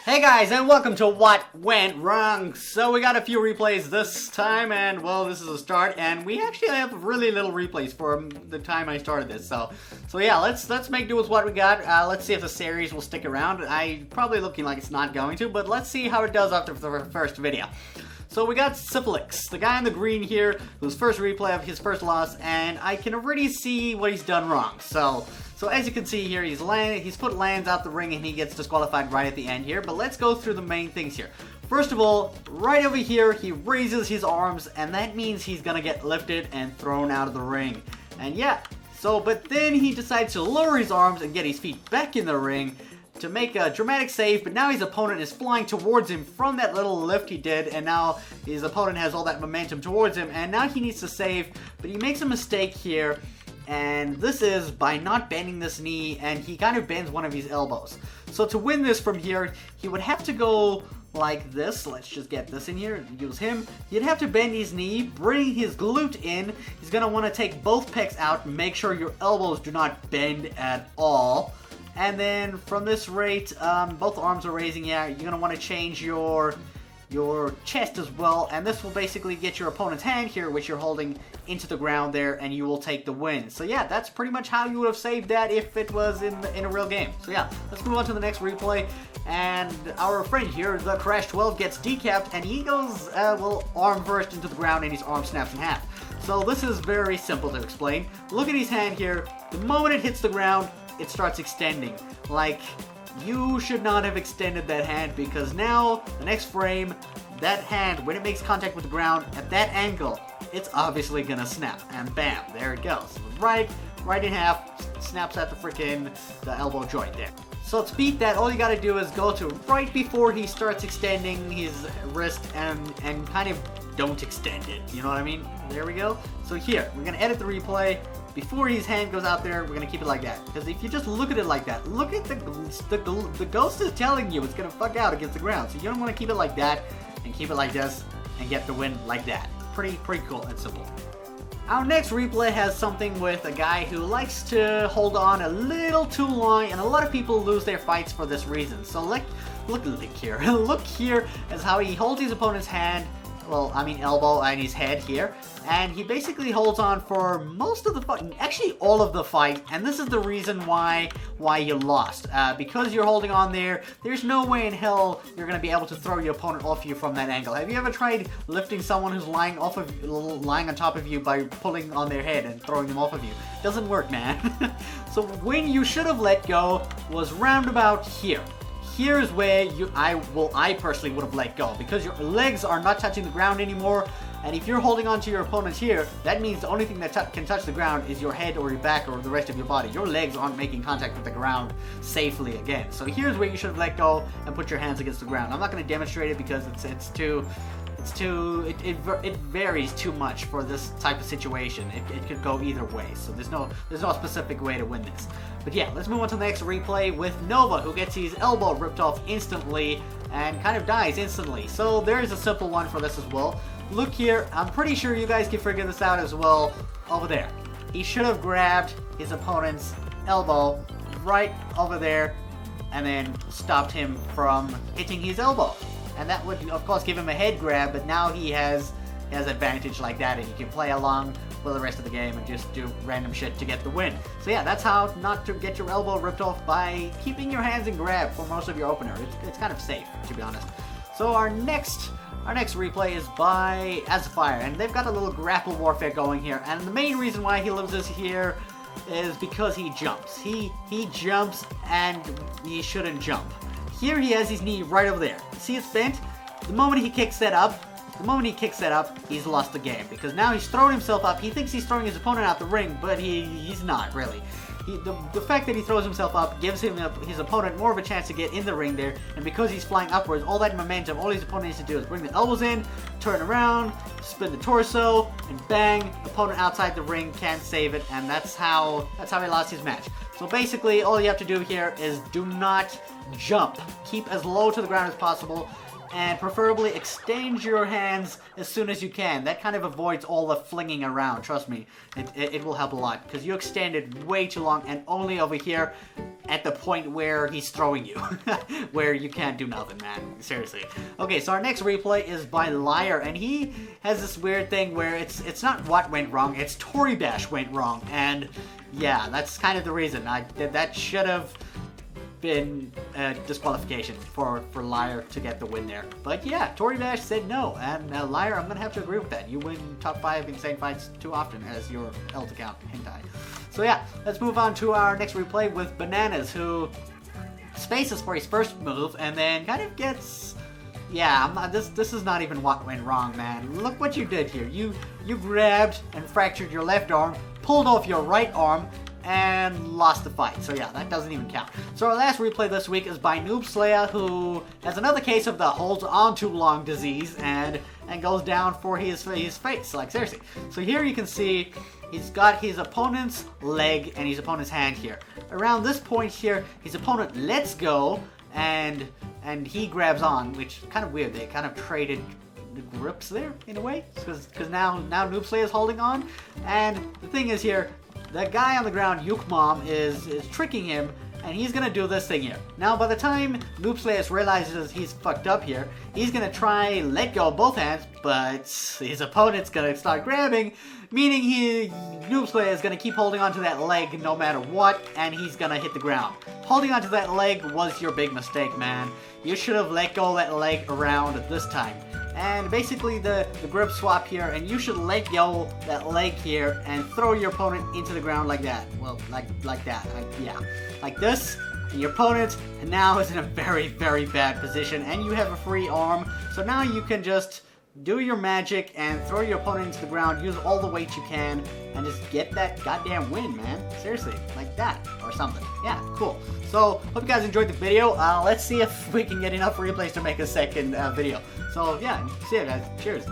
Hey guys, and welcome to What Went Wrong. So we got a few replays this time, and well, this is a start, and we actually have really little replays for the time I started this. So yeah, let's make do with what we got. Let's see if the series will stick around. Probably looking like it's not going to, but let's see how it does after the first video. So we got Syphilis, the guy in the green here, whose first replay of his first loss, and I can already see what he's done wrong. So as you can see here, he's put Lands out the ring and he gets disqualified right at the end here. But let's go through the main things here. First of all, right over here, he raises his arms, and that means he's gonna get lifted and thrown out of the ring. And yeah, but then he decides to lower his arms and get his feet back in the ring to make a dramatic save, but now his opponent is flying towards him from that little lift he did, and now his opponent has all that momentum towards him, and now he needs to save, but he makes a mistake here, and this is by not bending this knee, and he kind of bends one of his elbows. So to win this from here, he would have to go like this. Let's just get this in here and use him. You'd have to bend his knee, bring his glute in. He's going to want to take both pecs out, make sure your elbows do not bend at all. And then from this rate, both arms are raising. Yeah, you're going to want to change your chest as well, and this will basically get your opponent's hand here, which you're holding, into the ground there, and you will take the win. So yeah, that's pretty much how you would have saved that if it was in a real game. So yeah, let's move on to the next replay, and our friend here, the Crash 12, gets decapped, and he goes, arm first into the ground, and his arm snaps in half. So this is very simple to explain. Look at his hand here. The moment it hits the ground, it starts extending. Like, you should not have extended that hand, because now, the next frame, that hand, when it makes contact with the ground, at that angle, it's obviously gonna snap. And bam, there it goes. Right in half, snaps at the elbow joint there. So to beat that, all you gotta do is go to right before he starts extending his wrist and kind of don't extend it. You know what I mean? There we go. So here, we're gonna edit the replay. Before his hand goes out there, we're going to keep it like that. Because if you just look at it like that, look at the ghost is telling you it's going to fuck out against the ground. So you don't want to keep it like that, and keep it like this, and get the win like that. Pretty cool and simple. Our next replay has something with a guy who likes to hold on a little too long, and a lot of people lose their fights for this reason. So look here. Look here as how he holds his opponent's hand, elbow and his head here, and he basically holds on for most of the fight, actually all of the fight, and this is the reason why you lost. Because you're holding on there, there's no way in hell you're going to be able to throw your opponent off you from that angle. Have you ever tried lifting someone who's lying on top of you by pulling on their head and throwing them off of you? Doesn't work, man. So when you should have let go was roundabout here. Here's where I personally would have let go, because your legs are not touching the ground anymore, and if you're holding on to your opponent here, that means the only thing that can touch the ground is your head or your back or the rest of your body. Your legs aren't making contact with the ground safely again. So here's where you should have let go and put your hands against the ground. I'm not going to demonstrate it because it varies too much for this type of situation. It could go either way, so there's no specific way to win this. But yeah, let's move on to the next replay with Nova, who gets his elbow ripped off instantly and kind of dies instantly. So there's a simple one for this as well. Look here, I'm pretty sure you guys can figure this out as well. Over there, he should have grabbed his opponent's elbow right over there and then stopped him from hitting his elbow. And that would, of course, give him a head grab, but now he has advantage like that, and you can play along for the rest of the game and just do random shit to get the win. So yeah, that's how not to get your elbow ripped off, by keeping your hands in grab for most of your opener. It's kind of safe, to be honest. So our next replay is by Azfire, and they've got a little grapple warfare going here, and the main reason why he loses here is because he jumps. He jumps, and he shouldn't jump. Here he has his knee right over there. See, it's bent? The moment he kicks that up, he's lost the game, because now he's thrown himself up. He thinks he's throwing his opponent out the ring, but he's not really. The fact that he throws himself up gives his opponent more of a chance to get in the ring there, and because he's flying upwards, all that momentum, all his opponent needs to do is bring the elbows in, turn around, spin the torso, and bang, opponent outside the ring, can't save it, and that's how he lost his match. So basically, all you have to do here is do not jump. Keep as low to the ground as possible. and preferably exchange your hands as soon as you can. That kind of avoids all the flinging around, trust me. It will help a lot, because you extended way too long and only over here at the point where he's throwing you, where you can't do nothing, man. Seriously. Okay, so our next replay is by Liar, and he has this weird thing where it's not what went wrong, it's Toribash went wrong, and yeah, that's kind of the reason. That should have been a disqualification for Liar to get the win there. But yeah, Toribash said no, and Liar, I'm gonna have to agree with that. You win top 5 insane fights too often as your L account, hentai. So yeah, let's move on to our next replay with Bananas, who spaces for his first move and then kind of gets... Yeah, this is not even what went wrong, man. Look what you did here. You grabbed and fractured your left arm, pulled off your right arm, and lost the fight. So yeah, that doesn't even count. So our last replay this week is by Noob Slayer, who has another case of the holds on too long disease and goes down for his face. Like, seriously. So here you can see he's got his opponent's leg and his opponent's hand here. Around this point here, his opponent lets go and he grabs on, which is kind of weird. They kind of traded the grips there in a way, because now Noob Slayer is holding on. And the thing is here, the guy on the ground, Yukmom, is tricking him, and he's gonna do this thing here. Now, by the time Noob Slayer realizes he's fucked up here, he's gonna try let go of both hands, but his opponent's gonna start grabbing, meaning Noob Slayer is gonna keep holding onto that leg no matter what, and he's gonna hit the ground. Holding onto that leg was your big mistake, man. You should have let go of that leg around this time. And basically the grip swap here, and you should let go that leg here and throw your opponent into the ground like that. Well, like that. Yeah. Like this, and your opponent now is in a very, very bad position, and you have a free arm, so now you can just do your magic and throw your opponent into the ground, use all the weight you can, and just get that goddamn win, man. Seriously, like that, or something. Yeah, cool. So, hope you guys enjoyed the video. Let's see if we can get enough replays to make a second video. So, yeah, see you guys. Cheers.